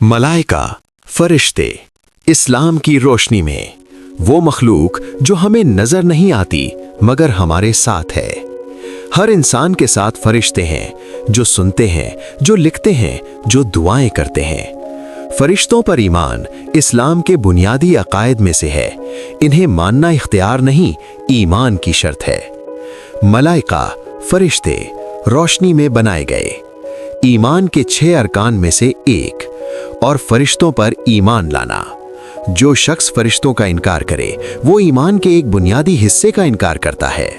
मलाइका, फरिश्ते, इस्लाम की रोशनी में वो मखलूक जो हमें नजर नहीं आती मगर हमारे साथ है। हर इंसान के साथ फरिश्ते हैं जो सुनते हैं, जो लिखते हैं, जो दुआएं करते हैं। फरिश्तों पर ईमान इस्लाम के बुनियादी अकायद में से है। इन्हें मानना इख्तियार नहीं, ईमान की शर्त है। मलाइका, फरिश्ते रोशनी में बनाए गए, ईमान के 6 अरकान में से एक। और फरिश्तों पर ईमान लाना। जो शख्स फरिश्तों का इनकार करे वो ईमान के एक बुनियादी हिस्से का इनकार करता है।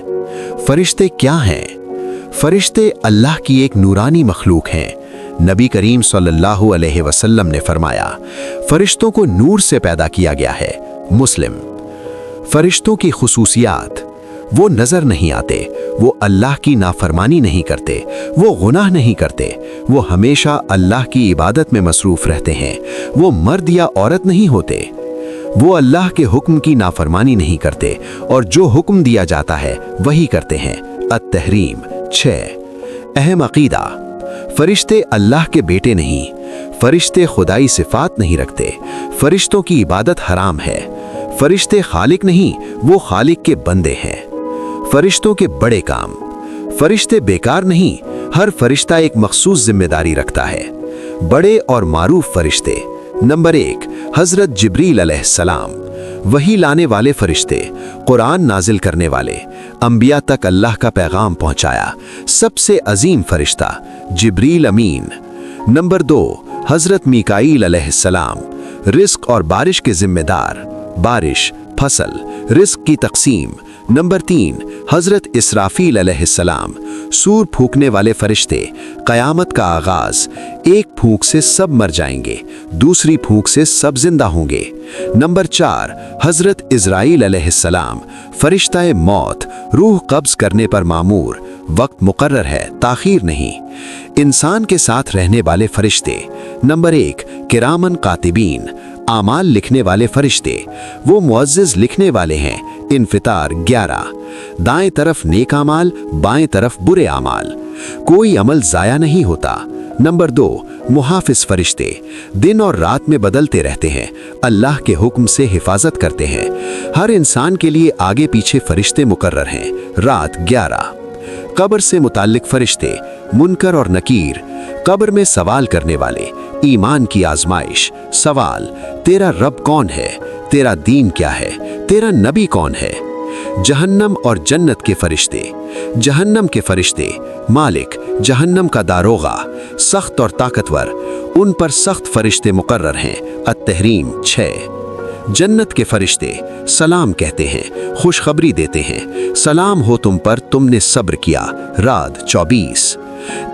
फरिश्ते क्या हैं? फरिश्ते अल्लाह की एक नूरानी मखलूक हैं। नबी करीम सल्लल्लाहु अलैहि वसल्लम ने फरमाया, फरिश्तों को नूर से पैदा किया गया है। मुस्लिम। फरिश्तों की खुसूसियात: वो नजर नहीं आते, वो अल्लाह की नाफरमानी नहीं करते, वो गुनाह नहीं करते, वो हमेशा अल्लाह की इबादत में मसरूफ रहते हैं, वो मर्द या औरत नहीं होते, वो अल्लाह के हुक्म की नाफरमानी नहीं करते और जो हुक्म दिया जाता है वही करते हैं। अत-तहरीम 6। अहम अकीदा: फरिश्ते अल्लाह के बेटे नहीं, फरिश्ते खुदाई सिफात नहीं रखते, फरिश्तों की इबादत हराम है। फरिश्ते खालिक नहीं, वो खालिक के बंदे हैं। फरिश्तों के बड़े काम: फरिश्ते बेकार नहीं, हर फरिश्ता एक मखसूस जिम्मेदारी रखता है। बड़े और मारूफ फरिश्ते: नंबर 1, हजरत जिब्रील अलैहिस्सलाम, वही लाने वाले फरिश्ते, कुरान नाजिल करने वाले, अंबिया तक अल्लाह का पैगाम पहुंचाया, सबसे अजीम फरिश्ता जिब्रील अमीन। नंबर 2, हजरत मीकाईल अलैहिस्सलाम, रिस्क और बारिश के जिम्मेदार, बारिश, फसल, रिस्क की तकसीम। नंबर 3, हजरत इसराफील अलैहिस्सलाम, सूर फूंकने वाले फरिश्ते, कयामत का आगाज, एक फूंक से सब मर जाएंगे, दूसरी फूंक से सब जिंदा होंगे। नंबर 4, हजरत इजराइल अलैहिस्सलाम, फरिश्ताए मौत, रूह कब्ज करने पर मामूर, वक्त मुकर्रर है, ताखीर नहीं। इंसान के साथ रहने वाले फरिश्ते: नंबर 1, किरामन कातिबीन, आमाल लिखने वाले फरिश्ते, वो मुअज्जिज लिखने वाले हैं। इन्फितार 11। दाएं तरफ नेक आमाल, बाएं तरफ बुरे आमाल, कोई अमल जाया नहीं होता। नंबर 2, मुहाफिज फरिश्ते, दिन और रात में बदलते रहते हैं, अल्लाह के हुक्म से हिफाजत करते हैं। हर इंसान के लिए आगे पीछे फरिश्ते मुकर्रर हैं। रात 11। कब्र से मुताल्लिक फरिश्ते, मुनकर और नकीर, कब्र में सवाल करने वाले, ईमान की आजमाइश, सवाल: तेरा रब कौन है, तेरा दीन क्या है, तेरा नबी कौन है। जहन्नम और जन्नत के फरिश्ते: जहन्नम के फरिश्ते, मालिक, जहन्नम का दारोगा, सख्त और ताकतवर, उन पर सख्त फरिश्ते मुकर्रर हैं। अत-तहरीम 6। जन्नत के फरिश्ते सलाम कहते हैं, खुशखबरी देते हैं, सलाम हो तुम पर, तुमने सब्र किया। रात 24।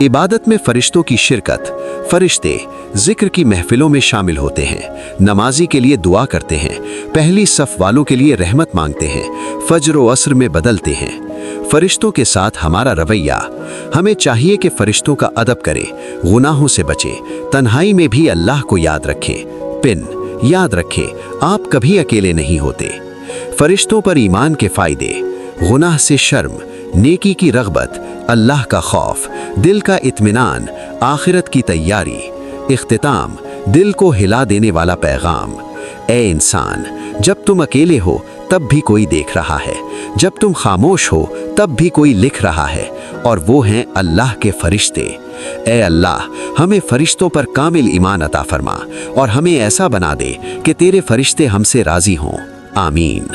इबादत में फरिश्तों की शिरकत: फरिश्ते जिक्र की महफिलों में शामिल होते हैं, नमाजी के लिए दुआ करते हैं, पहली सफ वालों के लिए रहमत मांगते हैं, फज्र व असर में बदलते हैं। फरिश्तों के साथ हमारा रवैया: हमें चाहिए कि फरिश्तों का अदब करें, गुनाहों से बचें, तन्हाई में भी अल्लाह को याद रखें। पिन: याद रखें, आप कभी अकेले नहीं होते। फरिश्तों पर ईमान के फायदे: गुनाह से शर्म, नेकी की रग़बत, अल्लाह का खौफ, दिल का इत्मीनान, आखिरत की तैयारी। इख्तिताम: दिल को हिला देने वाला पैगाम: ए इंसान, जब तुम अकेले हो तब भी कोई देख रहा है, जब तुम खामोश हो तब भी कोई लिख रहा है, और वो हैं अल्लाह के फरिश्ते। ए अल्लाह, हमें फरिश्तों पर कामिल ईमान अता फरमा और हमें ऐसा बना दे कि तेरे फरिश्ते हमसे राजी हों। आमीन।